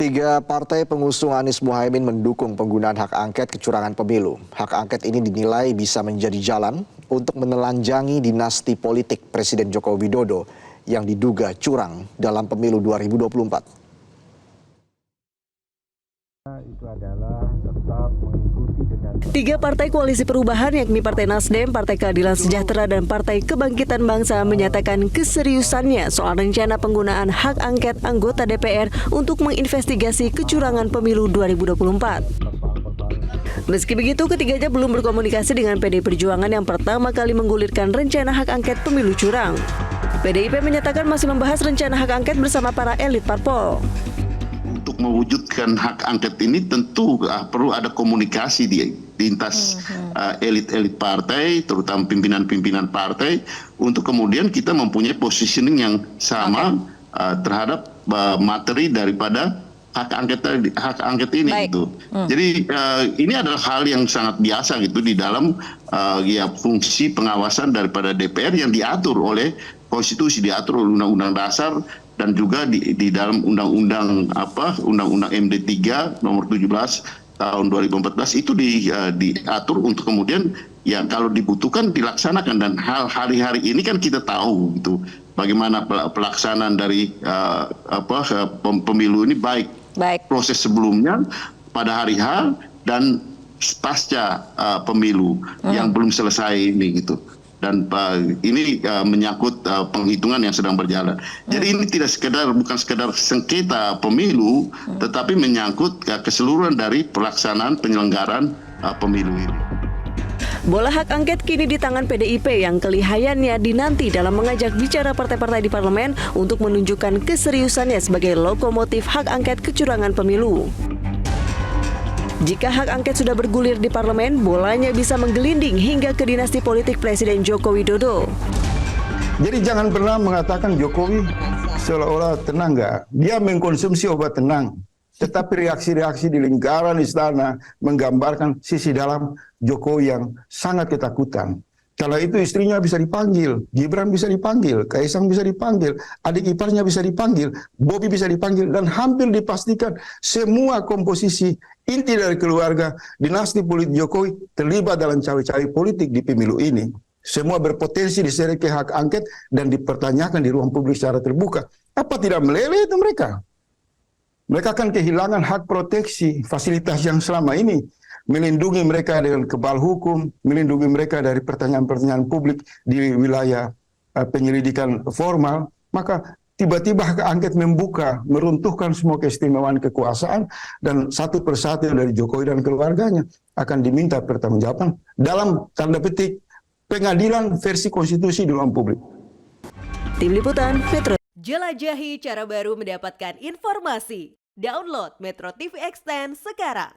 Tiga partai pengusung Anies Mohaimin mendukung penggunaan hak angket kecurangan pemilu. Hak angket ini dinilai bisa menjadi jalan untuk menelanjangi dinasti politik Presiden Joko Widodo yang diduga curang dalam pemilu 2024. Tiga partai koalisi perubahan yakni Partai Nasdem, Partai Keadilan Sejahtera, dan Partai Kebangkitan Bangsa menyatakan keseriusannya soal rencana penggunaan hak angket anggota DPR untuk menginvestigasi kecurangan pemilu 2024. Meski begitu, ketiganya belum berkomunikasi dengan PDI Perjuangan yang pertama kali menggulirkan rencana hak angket pemilu curang. PDIP menyatakan masih membahas rencana hak angket bersama para elit parpol. Untuk mewujudkan hak angket ini tentu perlu ada komunikasi di lintas elit-elit partai, terutama pimpinan-pimpinan partai, untuk kemudian kita mempunyai positioning yang sama terhadap materi daripada hak angket ini. Gitu. Jadi ini adalah hal yang sangat biasa gitu di dalam fungsi pengawasan daripada DPR yang diatur oleh konstitusi, diatur oleh Undang-Undang Dasar, dan juga di dalam Undang-Undang MD 3 nomor 17 tahun 2014 itu diatur untuk kemudian ya kalau dibutuhkan dilaksanakan. Dan hal hari-hari ini kan kita tahu gitu bagaimana pelaksanaan dari pemilu ini baik proses sebelumnya, pada hari H, dan pasca pemilu yang belum selesai ini gitu. Dan ini menyangkut penghitungan yang sedang berjalan. Jadi ini bukan sekedar sengketa pemilu, tetapi menyangkut keseluruhan dari pelaksanaan penyelenggaraan pemilu ini. Bola hak angket kini di tangan PDIP yang kelihayannya dinanti dalam mengajak bicara partai-partai di parlemen untuk menunjukkan keseriusannya sebagai lokomotif hak angket kecurangan pemilu. Jika hak angket sudah bergulir di parlemen, bolanya bisa menggelinding hingga ke dinasti politik Presiden Joko Widodo. Jadi jangan pernah mengatakan Jokowi seolah-olah tenang, enggak. Dia mengkonsumsi obat tenang. Tetapi reaksi-reaksi di lingkaran istana menggambarkan sisi dalam Jokowi yang sangat ketakutan. Kalau itu istrinya bisa dipanggil, Gibran bisa dipanggil, Kaisang bisa dipanggil, adik iparnya bisa dipanggil, Bobi bisa dipanggil, dan hampir dipastikan semua komposisi inti dari keluarga dinasti politik Jokowi terlibat dalam cawe-cawe politik di pemilu ini. Semua berpotensi diseret ke hak angket dan dipertanyakan di ruang publik secara terbuka. Apa tidak meleleh itu mereka? Mereka akan kehilangan hak proteksi, fasilitas yang selama ini melindungi mereka dengan kebal hukum, melindungi mereka dari pertanyaan-pertanyaan publik di wilayah penyelidikan formal. Maka tiba-tiba hak angket membuka, meruntuhkan semua keistimewaan kekuasaan, dan satu persatu dari Jokowi dan keluarganya akan diminta pertanggungjawaban dalam tanda petik pengadilan versi konstitusi di ruang publik. Tim Liputan Metro. Jelajahi cara baru mendapatkan informasi. Download Metro TV Extend sekarang.